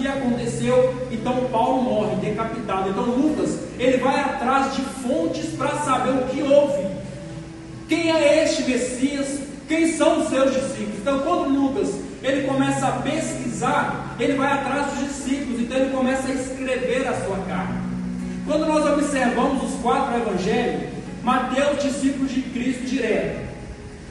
que aconteceu. Então Paulo morre decapitado. Então Lucas, ele vai atrás de fontes para saber o que houve. Quem é este Messias? Quem são os seus discípulos? Então quando Lucas, ele começa a pesquisar, ele vai atrás dos discípulos. Então ele começa a escrever a sua carta. Quando nós observamos os 4 evangelhos, Mateus, discípulos de Cristo direto,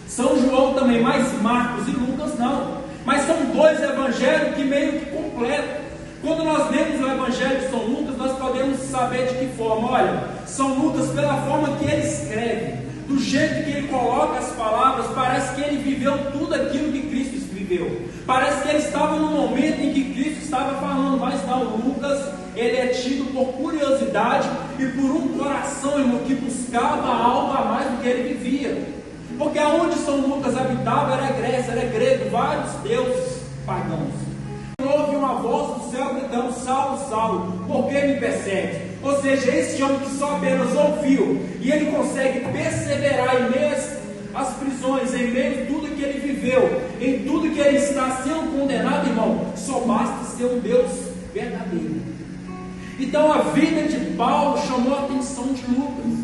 São João também, mas Marcos e Lucas não. Mas são 2 evangelhos que meio que completam. Quando nós lemos o evangelho de São Lucas, nós podemos saber de que forma. Olha, São Lucas, pela forma que ele escreve, do jeito que ele coloca as palavras, parece que ele viveu tudo aquilo que Cristo viveu. Parece que ele estava no momento em que Cristo estava falando. Mas não, Lucas, ele é tido por curiosidade e por um coração, irmão, que buscava algo a mais do que ele vivia. Porque aonde São Lucas habitava era Grécia, era grego, vários deuses pagãos. Houve uma voz do céu gritando: Saulo, Saulo, por que me persegue? Ou seja, esse homem que só apenas ouviu, e ele consegue perseverar em meio às prisões, em meio a tudo que ele viveu, em tudo que ele está sendo condenado, irmão, só basta ser um Deus verdadeiro. Então a vida de Paulo chamou a atenção de Lucas.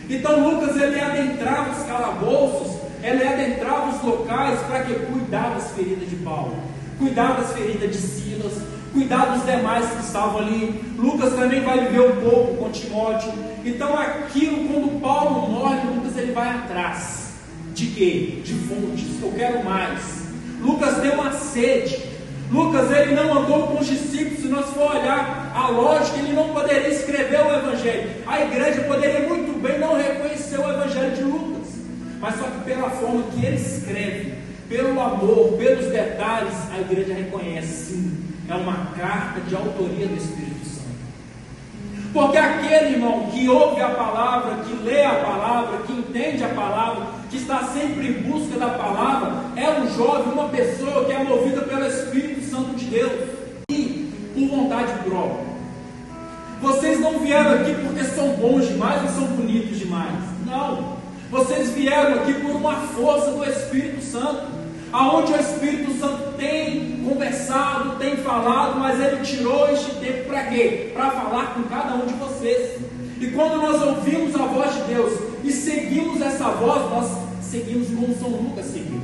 Então Lucas, ele adentrava os calabouços, ele adentrava os locais para que cuidar das feridas de Paulo, cuidar das feridas de Silas, cuidar dos demais que estavam ali. Lucas também vai viver um pouco com Timóteo. Então aquilo, quando Paulo morre, Lucas, ele vai atrás de quê? De fontes. Eu quero mais. Lucas tem uma sede. Lucas, ele não andou com os discípulos. Se nós for olhar a lógica, ele não poderia escrever o evangelho. A igreja poderia muito bem não reconhecer o evangelho de Lucas, mas só que pela forma que ele escreve, pelo amor, pelos detalhes, a igreja reconhece, sim, é uma carta de autoria do Espírito Santo. Porque aquele, irmão, que ouve a palavra, que lê a palavra, que entende a palavra, que está sempre em busca da palavra, é um jovem, uma pessoa que é movida pelo Espírito Santo de Deus e por vontade própria. Vocês não vieram aqui porque são bons demais ou são bonitos demais. Não. Vocês vieram aqui por uma força do Espírito Santo, aonde o Espírito Santo tem conversado, tem falado, mas ele tirou este tempo para quê? Para falar com cada um de vocês. E quando nós ouvimos a voz de Deus e seguimos essa voz, nós seguimos como São Lucas seguiu.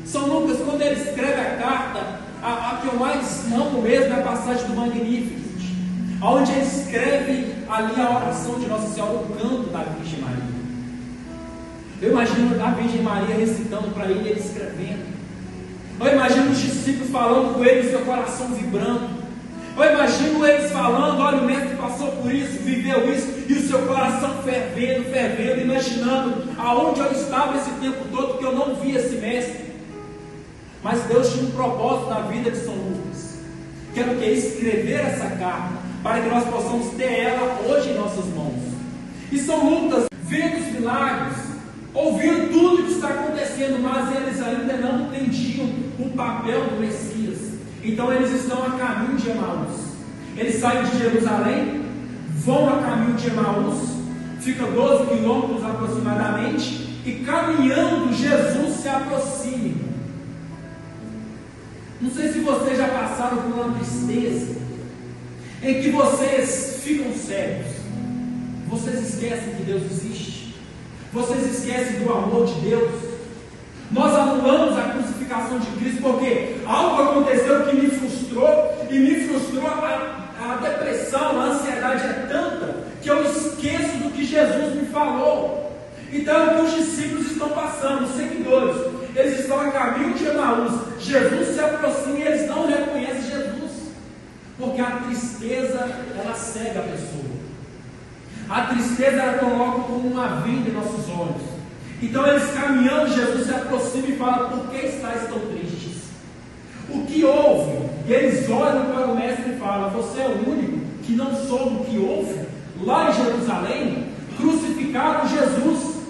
São Lucas, quando ele escreve a carta, a que eu mais amo mesmo é a passagem do Magnificat, onde ele escreve ali a oração de Nossa Senhora, o canto da Virgem Maria. Eu imagino a Virgem Maria recitando para ele, ele escrevendo. Eu imagino os discípulos falando com ele, seu coração vibrando. Eu imagino eles falando: olha, o mestre passou por isso, viveu isso, e o seu coração fervendo, fervendo, imaginando aonde eu estava esse tempo todo, que eu não via esse mestre. Mas Deus tinha um propósito na vida de São Lucas, que era o que? Escrever essa carta, para que nós possamos ter ela hoje em nossas mãos. E São Lucas, vendo os milagres, ouvindo tudo que está acontecendo, mas eles ainda não entendiam o papel do Messias. Então eles estão a caminho de Emaús. Eles saem de Jerusalém, vão a caminho de Emaús, fica 12 quilômetros aproximadamente, e caminhando Jesus se aproxima. Não sei se vocês já passaram por uma tristeza em que vocês ficam cegos, vocês esquecem que Deus existe, vocês esquecem do amor de Deus. Nós anulamos a crucificação de Cristo porque algo aconteceu que me frustrou, e me frustrou a depressão, a ansiedade é tanta que eu esqueço do que Jesus me falou. Então é o que os discípulos estão passando, os seguidores, eles estão a caminho de Emaús. Jesus se aproxima e eles não reconhecem Jesus, porque a tristeza, ela cega a pessoa. A tristeza, ela coloca como uma venda em nossos olhos. Então eles caminhando, Jesus se aproxima e fala: por que estáis tão tristes? O que houve? E eles olham para o mestre e falam: você é o único que não soube o que houve? Lá em Jerusalém, crucificaram Jesus.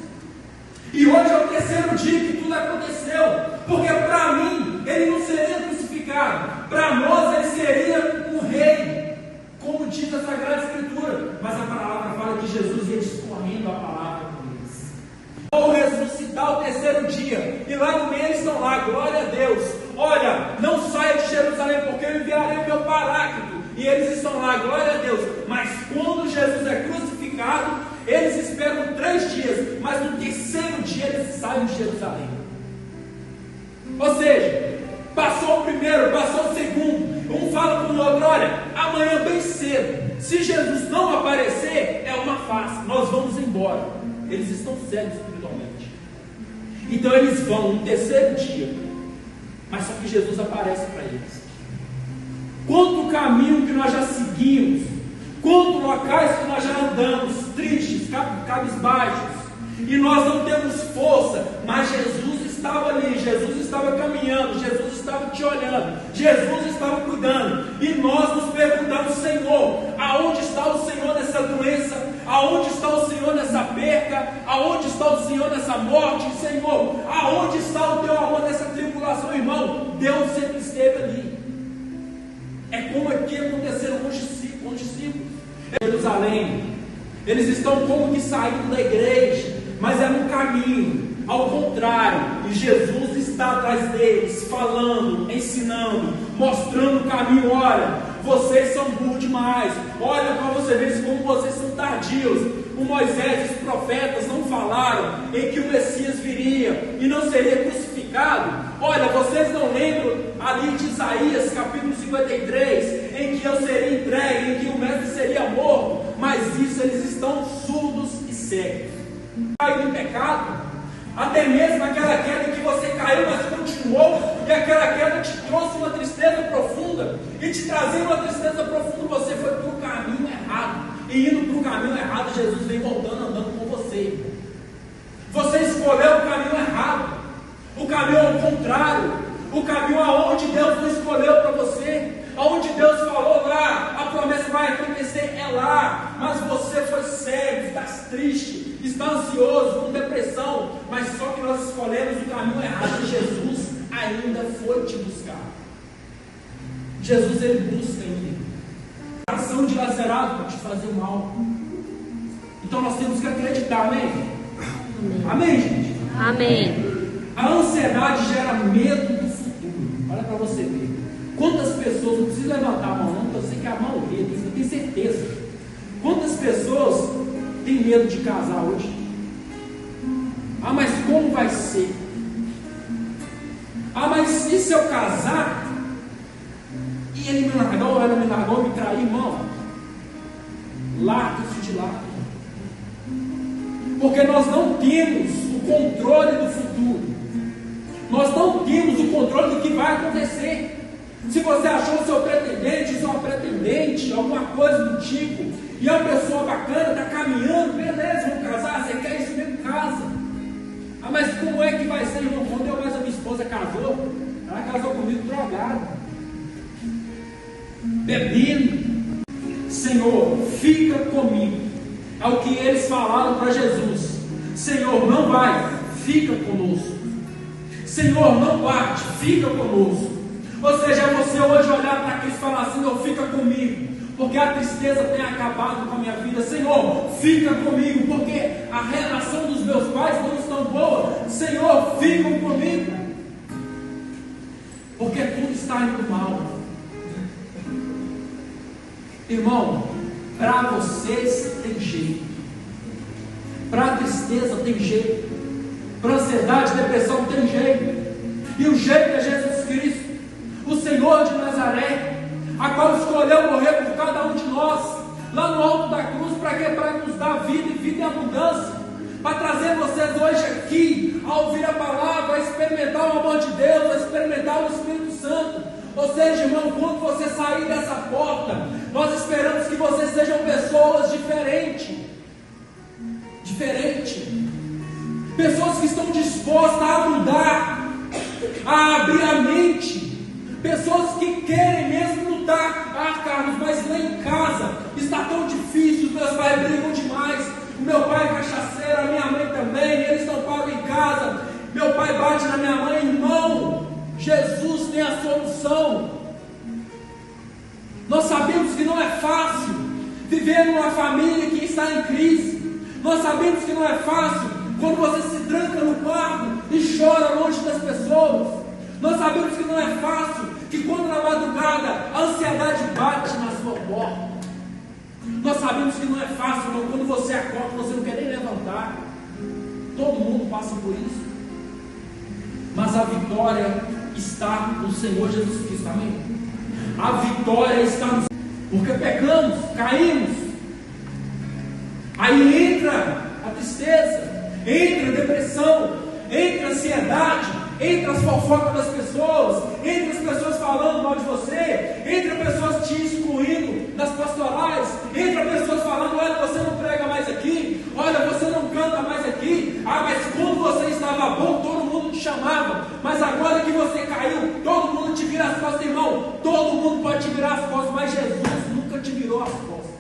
E hoje é o terceiro dia que tudo aconteceu. Porque para mim, ele não seria crucificado. Para nós, ele seria um rei, como diz a Sagrada Escritura. Mas a palavra fala que Jesus ia discorrendo a palavra com eles. Ou ressuscitar o terceiro dia. E lá no meio eles estão lá, glória a Deus. Olha, não saia de Jerusalém, porque eu enviarei o meu Paráclito. E eles estão lá, glória a Deus. Mas quando Jesus é crucificado, eles esperam 3 dias, mas no terceiro dia eles saem de Jerusalém. Ou seja, passou o primeiro, passou o segundo. Um fala para o outro: olha, amanhã bem cedo, se Jesus não aparecer, é uma farsa, nós vamos embora. Eles estão cegos espiritualmente. Então eles vão no terceiro dia, mas só que Jesus aparece para eles. Quanto caminho que nós já seguimos, quantos locais que nós já andamos, tristes, cabisbaixos, e nós não temos força, mas Jesus estava ali, Jesus estava caminhando, Jesus estava te olhando, Jesus estava cuidando, e nós nos perguntamos: Senhor, aonde está o Senhor nessa doença? Aonde está o Senhor nessa perca? Aonde está o Senhor nessa morte? Senhor, aonde está o teu amor nessa tribulação? Irmão, Deus sempre esteve ali. É como aqui aconteceu com os discípulos. Em Jerusalém, eles estão como que saindo da igreja, mas é no caminho, ao contrário, e Jesus está atrás deles, falando, ensinando, mostrando o caminho. Olha, vocês são burros demais, olha para você ver como vocês são tardios. O Moisés e os profetas não falaram em que o Messias viria e não seria crucificado? Olha, vocês não lembram ali de Isaías capítulo 53, em que eu seria entregue, em que o mestre seria morto? Mas isso, eles estão surdos e cegos. Caiu em pecado, até mesmo aquela queda que você caiu, mas continuou, e aquela queda te trouxe uma tristeza profunda, e te trazendo uma tristeza profunda, você foi para o caminho errado, e indo para o caminho errado, Jesus vem voltando, andando com você. Você escolheu o caminho errado, o caminho ao contrário, o caminho aonde Deus não escolheu para você, aonde Deus falou lá, a promessa vai acontecer, é lá, mas você foi cego, está triste, está ansioso, com depressão, mas só que nós escolhemos o caminho errado, e Jesus ainda foi te buscar. Jesus, ele busca ainda. Ação dilacerado para te fazer mal. Então nós temos que acreditar, amém? Amém, gente? Amém. A ansiedade gera medo do futuro. Olha para você ver. Quantas pessoas, não precisa levantar a mão não, porque eu sei que a maioria, eu tenho certeza. Quantas pessoas têm medo de casar hoje? Ah, mas como vai ser? Ah, mas e se eu casar e ele me largou, ou ela me largou, me traiu? Irmão, larga isso de lado, porque nós não temos o controle do futuro, nós não temos o controle do que vai acontecer. Se você achou o seu pretendente, sua pretendente, alguma coisa do tipo, e é uma pessoa bacana, está caminhando, beleza, vamos casar, você quer isso mesmo, casa. Ah, mas como é que vai ser, irmão? Quando eu mais a minha esposa casou, ela casou comigo drogada, bebendo. Senhor, fica comigo. É o que eles falaram para Jesus. Senhor, não vai, fica conosco. Senhor, não parte, fica conosco. Ou seja, é você hoje olhar para Cristo e falar: Senhor, fica comigo, porque a tristeza tem acabado com a minha vida. Senhor, fica comigo, porque a relação dos meus pais não estão boa. Senhor, fica comigo, porque tudo está indo mal. Irmão, para vocês tem jeito, para a tristeza tem jeito, para a ansiedade, depressão tem jeito, e o jeito é Jesus Cristo, o Senhor de Nazaré, a qual escolheu morrer por cada um de nós, lá no alto da cruz. Para quê? Para nos dar vida e vida em abundância, para trazer vocês hoje aqui, a ouvir a palavra, a experimentar o amor de Deus, a experimentar o Espírito Santo. Ou seja, irmão, quando você sair dessa porta, nós esperamos que vocês sejam pessoas diferentes, pessoas que estão dispostas a mudar, a abrir a mente, pessoas que querem mesmo lutar. Ah, Carlos, mas lá em casa está tão difícil, os meus pais brigam demais, o meu pai é cachaceiro, a minha mãe também, eles não pagam em casa, meu pai bate na minha mãe. Irmão, Jesus tem a solução. Nós sabemos que não é fácil viver numa família que está em crise. Nós sabemos que não é fácil quando você se tranca no quarto e chora longe das pessoas. Nós sabemos que não é fácil que quando na madrugada a ansiedade bate na sua porta, nós sabemos que não é fácil, não. Quando você acorda, você não quer nem levantar. Todo mundo passa por isso. Mas a vitória está no Senhor Jesus Cristo, amém? A vitória está no Senhor, porque pecamos, caímos. Aí entra a tristeza, entra a depressão, entra a ansiedade, entra as fofocas das pessoas, entra as pessoas falando mal de você, entra pessoas te excluindo nas pastorais, entra pessoas falando: olha, você não prega mais aqui, olha, você não canta mais aqui. Ah, mas quando você estava bom, todo mundo te chamava, mas agora que você caiu, todo mundo te vira as costas, irmão. Todo mundo pode te virar as costas, mas Jesus nunca te virou as costas.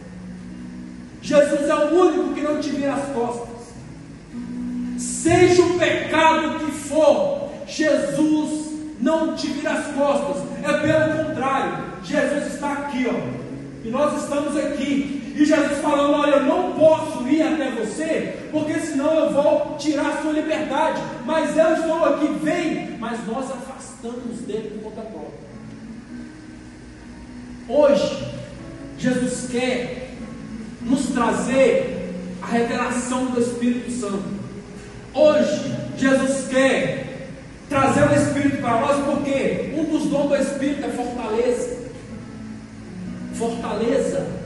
Jesus é o único que não te vira as costas. Seja o pecado que for, Jesus não te vira as costas. É pelo contrário, Jesus está aqui, ó, e nós estamos aqui, e Jesus falando: olha, eu não posso ir até você, porque senão eu vou tirar a sua liberdade, mas eu estou aqui, vem. Mas nós afastamos dele por conta própria. Hoje Jesus quer nos trazer a revelação do Espírito Santo. Hoje Jesus quer trazer o Espírito para nós, porque um dos dons do Espírito é fortaleza. Fortaleza